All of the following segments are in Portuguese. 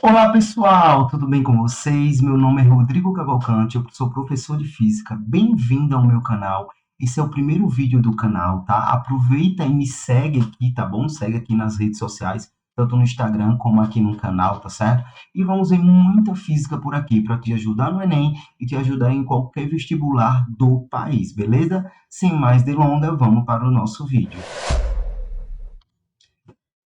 Olá pessoal, tudo bem com vocês? Meu nome é Rodrigo Cavalcante, eu sou professor de física. Bem-vindo ao meu canal. Esse é o primeiro vídeo do canal, tá? Aproveita e me segue aqui, tá bom? Segue aqui nas redes sociais, tanto no Instagram como aqui no canal, tá certo? E vamos ver muita física por aqui para te ajudar no Enem e te ajudar em qualquer vestibular do país, beleza? Sem mais delongas, vamos para o nosso vídeo.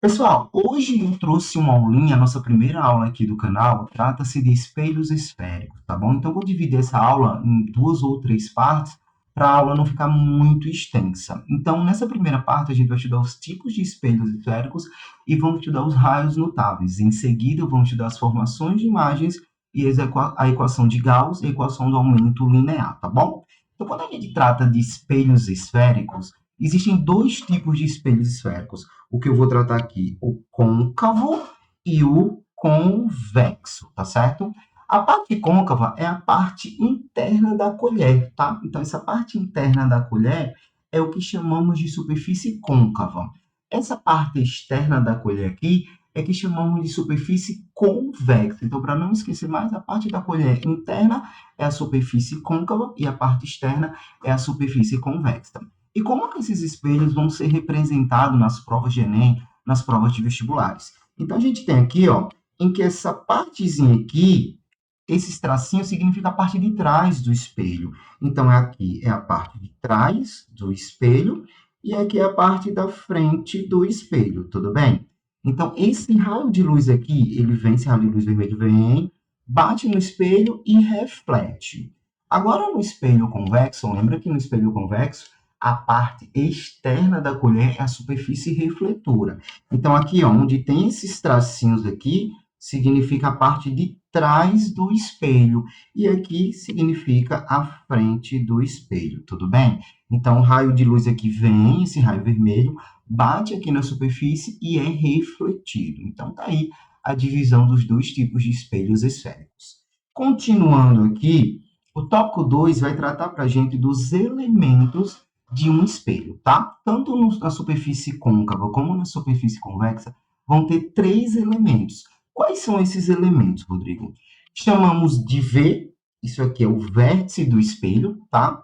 Pessoal, hoje eu trouxe uma aulinha, a nossa primeira aula aqui do canal, trata-se de espelhos esféricos, tá bom? Então, eu vou dividir essa aula em 2 ou 3 partes, para a aula não ficar muito extensa. Então, nessa primeira parte, a gente vai estudar os tipos de espelhos esféricos e vamos estudar os raios notáveis. Em seguida, vamos estudar as formações de imagens e a equação de Gauss e a equação do aumento linear, tá bom? Então, quando a gente trata de espelhos esféricos, existem 2 tipos de espelhos esféricos. O que eu vou tratar aqui, o côncavo e o convexo, tá certo? A parte côncava é a parte interna da colher, tá? Então, essa parte interna da colher é o que chamamos de superfície côncava. Essa parte externa da colher aqui é que chamamos de superfície convexa. Então, para não esquecer mais, a parte da colher interna é a superfície côncava e a parte externa é a superfície convexa. E como que esses espelhos vão ser representados nas provas de Enem, nas provas de vestibulares? Então, a gente tem aqui, ó, em que essa partezinha aqui, esses tracinhos significam a parte de trás do espelho. Então, aqui é a parte de trás do espelho e aqui é a parte da frente do espelho, tudo bem? Então, esse raio de luz aqui, ele vem, esse raio de luz vermelho vem, bate no espelho e reflete. Agora, no espelho convexo, lembra que no espelho convexo, a parte externa da colher é a superfície refletora. Então, aqui, ó, onde tem esses tracinhos aqui, significa a parte de trás do espelho. E aqui significa a frente do espelho, tudo bem? Então, o raio de luz aqui vem, esse raio vermelho, bate aqui na superfície e é refletido. Então, tá aí a divisão dos 2 tipos de espelhos esféricos. Continuando aqui, o tópico 2 vai tratar para a gente dos elementos de um espelho, tá? Tanto na superfície côncava como na superfície convexa, vão ter 3 elementos. Quais são esses elementos, Rodrigo? Chamamos de V, isso aqui é o vértice do espelho, tá?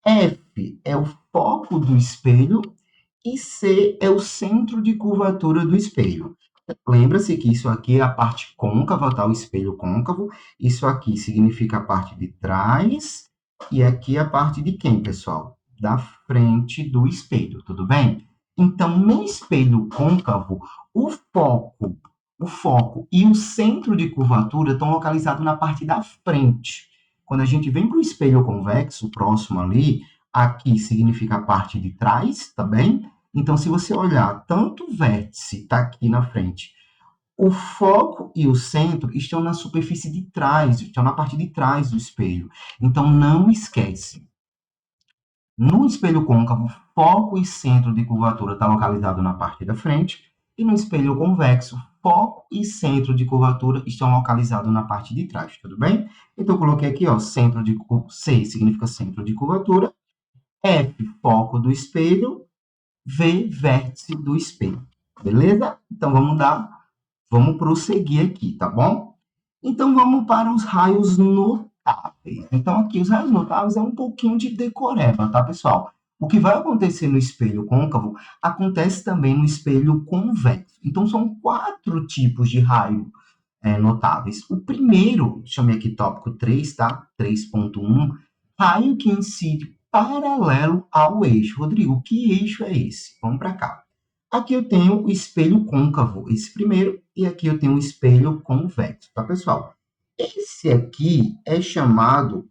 F é o foco do espelho e C é o centro de curvatura do espelho. Lembra-se que isso aqui é a parte côncava, tá? O espelho côncavo. Isso aqui significa a parte de trás e aqui a parte de quem, pessoal? Da frente do espelho, tudo bem? Então, no espelho côncavo, o foco e o centro de curvatura estão localizados na parte da frente. Quando a gente vem para o espelho convexo, próximo ali, aqui significa a parte de trás, tá bem? Então, se você olhar, tanto o vértice está aqui na frente, o foco e o centro estão na superfície de trás, estão na parte de trás do espelho. Então, não esquece. No espelho côncavo, foco e centro de curvatura está localizado na parte da frente, e no espelho convexo, foco e centro de curvatura estão localizados na parte de trás, tudo bem? Então, eu coloquei aqui, ó, C significa centro de curvatura, F, foco do espelho, V, vértice do espelho. Beleza? Então, vamos prosseguir aqui, tá bom? Então, vamos para os raios notáveis. Então, aqui, os raios notáveis é um pouquinho de decoreba, tá, pessoal? O que vai acontecer no espelho côncavo acontece também no espelho convexo. Então, são 4 tipos de raio notáveis. O primeiro, chamei aqui tópico 3, tá? 3.1, raio que incide paralelo ao eixo. Rodrigo, que eixo é esse? Vamos para cá. Aqui eu tenho o espelho côncavo, esse primeiro, e aqui eu tenho o espelho convexo, tá, pessoal? Esse aqui é chamado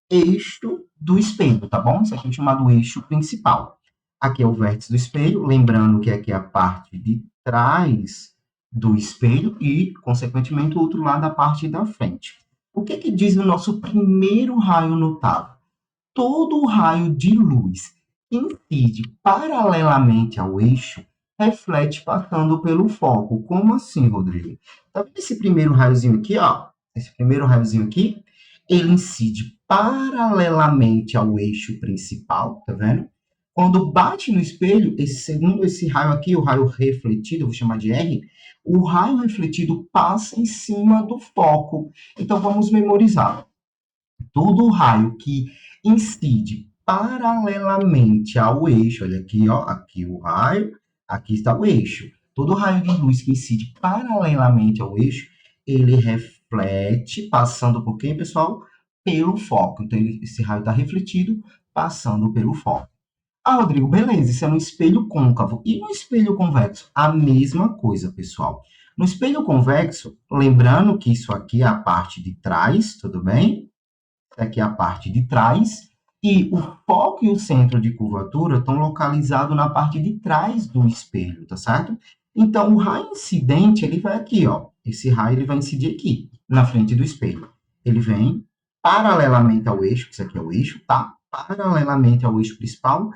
eixo do espelho, tá bom? Esse aqui é chamado eixo principal. Aqui é o vértice do espelho, lembrando que aqui é a parte de trás do espelho e, consequentemente, o outro lado, a parte da frente. O que diz o nosso primeiro raio notável? Todo raio de luz que incide paralelamente ao eixo reflete passando pelo foco. Como assim, Rodrigo? Tá vendo esse primeiro raiozinho aqui, ó? Esse primeiro raiozinho aqui, ele incide paralelamente ao eixo principal, tá vendo? Quando bate no espelho, esse raio aqui, o raio refletido, eu vou chamar de R, o raio refletido passa em cima do foco. Então, vamos memorizar. Todo raio que incide paralelamente ao eixo, olha aqui, ó, aqui o raio, aqui está o eixo. Todo raio de luz que incide paralelamente ao eixo, ele reflete, passando por quem, pessoal? Pelo foco. Então, esse raio está refletido, passando pelo foco. Ah, Rodrigo, beleza, isso é no espelho côncavo. E no espelho convexo? A mesma coisa, pessoal. No espelho convexo, lembrando que isso aqui é a parte de trás, tudo bem? Aqui é a parte de trás, e o foco e o centro de curvatura estão localizados na parte de trás do espelho, tá certo? Então, o raio incidente, ele vai aqui, ó. Esse raio, ele vai incidir aqui, na frente do espelho. Ele vem paralelamente ao eixo, que isso aqui é o eixo, tá? Paralelamente ao eixo principal,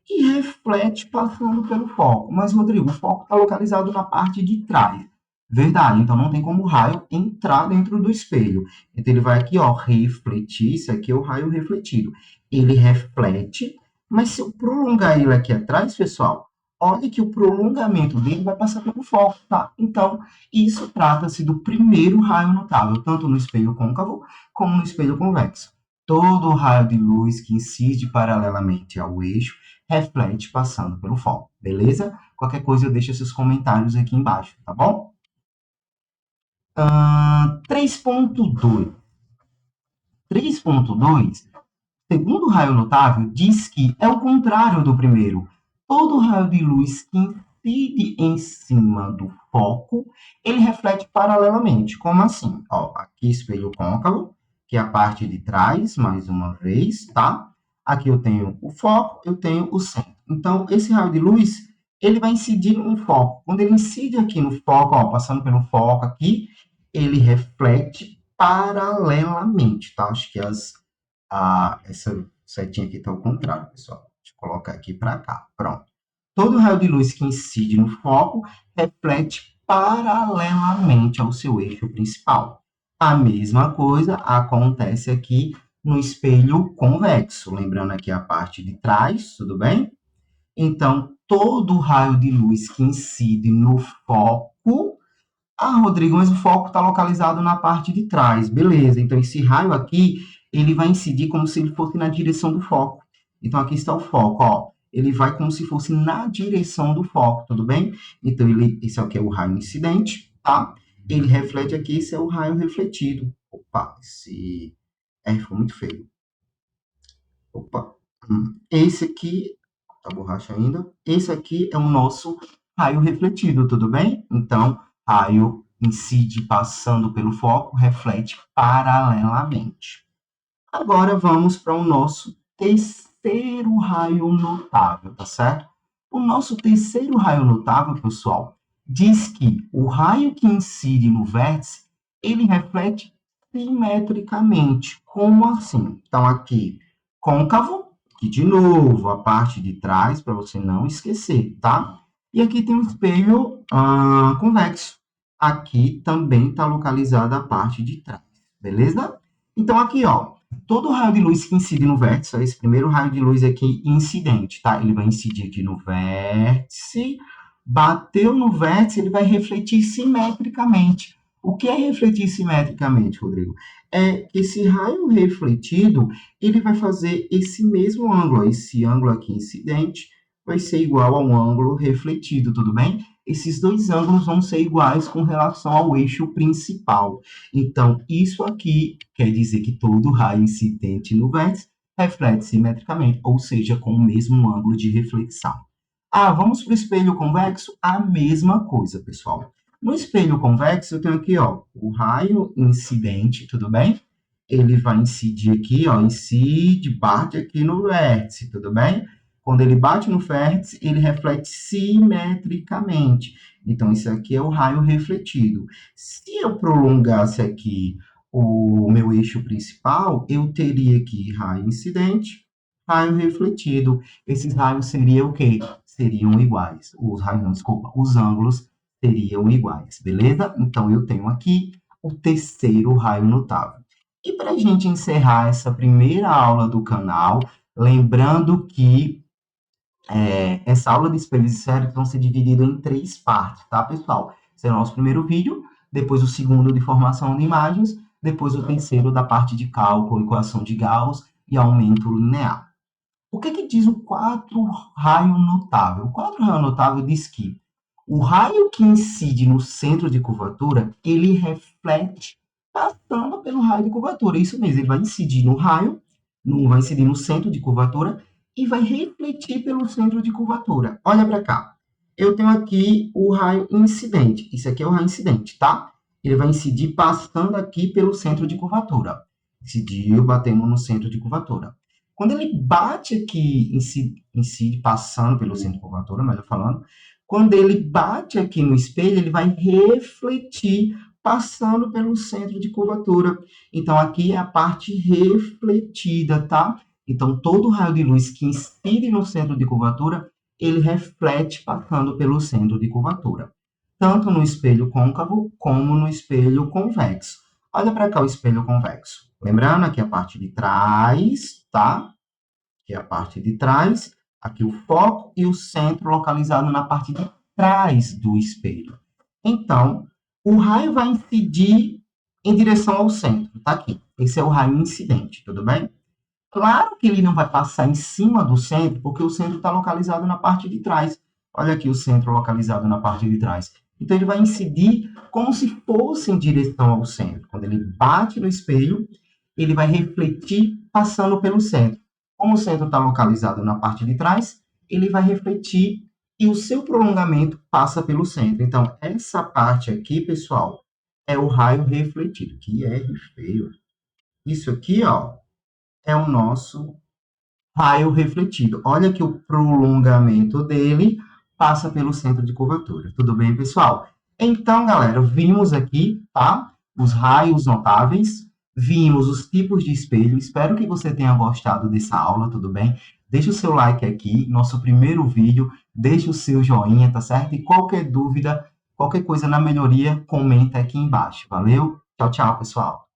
e reflete passando pelo foco. Mas, Rodrigo, o foco está localizado na parte de trás. Verdade, então não tem como o raio entrar dentro do espelho. Então ele vai aqui, ó, refletir, isso aqui é o raio refletido. Ele reflete, mas se eu prolongar ele aqui atrás, pessoal, olha que o prolongamento dele vai passar pelo foco, tá? Então, isso trata-se do primeiro raio notável, tanto no espelho côncavo como no espelho convexo. Todo raio de luz que incide paralelamente ao eixo reflete passando pelo foco, beleza? Qualquer coisa eu deixo seus comentários aqui embaixo, tá bom? 3.2. 3.2, segundo o raio notável, diz que é o contrário do primeiro. Todo raio de luz que incide em cima do foco, ele reflete paralelamente. Como assim? Ó, aqui espelho côncavo, que é a parte de trás, mais uma vez, tá? Aqui eu tenho o foco, eu tenho o centro. Então, esse raio de luz, ele vai incidir no foco. Quando ele incide aqui no foco, ó, passando pelo foco aqui, ele reflete paralelamente, tá? Acho que essa setinha aqui está ao contrário, pessoal. Deixa eu colocar aqui para cá. Pronto. Todo raio de luz que incide no foco reflete paralelamente ao seu eixo principal. A mesma coisa acontece aqui no espelho convexo. Lembrando aqui a parte de trás, tudo bem? Então, todo raio de luz que incide no foco. Ah, Rodrigo, mas o foco está localizado na parte de trás. Beleza, então esse raio aqui, ele vai incidir como se ele fosse na direção do foco. Então, aqui está o foco, ó. Ele vai como se fosse na direção do foco, tudo bem? Então, esse aqui é o raio incidente, tá? Ele reflete aqui, esse é o raio refletido. Opa, esse ficou muito feio. Opa. Esse aqui, tá borracha ainda. Esse aqui é o nosso raio refletido, tudo bem? Então, raio incide passando pelo foco, reflete paralelamente. Agora vamos para o nosso terceiro raio notável, tá certo? O nosso terceiro raio notável, pessoal, diz que o raio que incide no vértice, ele reflete simetricamente. Como assim? Então, aqui, côncavo, que de novo, a parte de trás, para você não esquecer, tá? E aqui tem um espelho convexo. Aqui também está localizada a parte de trás, beleza? Então, aqui, ó, todo raio de luz que incide no vértice, esse primeiro raio de luz aqui incidente, tá? Ele vai incidir aqui no vértice, bateu no vértice, ele vai refletir simetricamente. O que é refletir simetricamente, Rodrigo? É que esse raio refletido, ele vai fazer esse mesmo ângulo, esse ângulo aqui incidente vai ser igual ao ângulo refletido, tudo bem? Esses dois ângulos vão ser iguais com relação ao eixo principal. Então, isso aqui quer dizer que todo raio incidente no vértice reflete simetricamente, ou seja, com o mesmo ângulo de reflexão. Ah, vamos para o espelho convexo? A mesma coisa, pessoal. No espelho convexo, eu tenho aqui, ó, o raio incidente, tudo bem? Ele vai incidir aqui, ó, incide, bate aqui no vértice, tudo bem? Quando ele bate no vértice, ele reflete simetricamente. Então, isso aqui é o raio refletido. Se eu prolongasse aqui o meu eixo principal, eu teria aqui raio incidente, raio refletido. Esses raios seriam o quê? Seriam iguais. Os raios, não, desculpa, os ângulos seriam iguais, beleza? Então, eu tenho aqui o terceiro raio notável. E para a gente encerrar essa primeira aula do canal, lembrando que essa aula de espelhos esféricos vão ser dividida em 3 partes, tá, pessoal? Esse é o nosso primeiro vídeo. Depois o segundo de formação de imagens. Depois o terceiro da parte de cálculo, equação de Gauss e aumento linear. O que que diz o quadro raio notável? O quadro raio notável diz que o raio que incide no centro de curvatura, ele reflete passando pelo raio de curvatura. Isso mesmo, ele vai incidir no raio, vai incidir no centro de curvatura e vai refletir pelo centro de curvatura. Olha para cá. Eu tenho aqui o raio incidente. Isso aqui é o raio incidente, tá? Ele vai incidir passando aqui pelo centro de curvatura. Incidiu, batemos no centro de curvatura. Quando ele bate aqui, incide passando pelo centro de curvatura, melhor falando, quando ele bate aqui no espelho, ele vai refletir passando pelo centro de curvatura. Então, aqui é a parte refletida, tá? Então, todo raio de luz que incide no centro de curvatura, ele reflete passando pelo centro de curvatura. Tanto no espelho côncavo, como no espelho convexo. Olha para cá o espelho convexo. Lembrando, aqui a parte de trás, tá? Aqui a parte de trás, aqui o foco e o centro localizado na parte de trás do espelho. Então, o raio vai incidir em direção ao centro, tá aqui. Esse é o raio incidente, tudo bem? Claro que ele não vai passar em cima do centro, porque o centro está localizado na parte de trás. Olha aqui o centro localizado na parte de trás. Então, ele vai incidir como se fosse em direção ao centro. Quando ele bate no espelho, ele vai refletir passando pelo centro. Como o centro está localizado na parte de trás, ele vai refletir e o seu prolongamento passa pelo centro. Então, essa parte aqui, pessoal, é o raio refletido. Que R feio. Isso aqui, ó, é o nosso raio refletido. Olha que o prolongamento dele passa pelo centro de curvatura. Tudo bem, pessoal? Então, galera, vimos aqui, tá? Os raios notáveis, vimos os tipos de espelho. Espero que você tenha gostado dessa aula, tudo bem? Deixa o seu like aqui, nosso primeiro vídeo, deixa o seu joinha, tá certo? E qualquer dúvida, qualquer coisa na melhoria, comenta aqui embaixo. Valeu? Tchau, tchau, pessoal!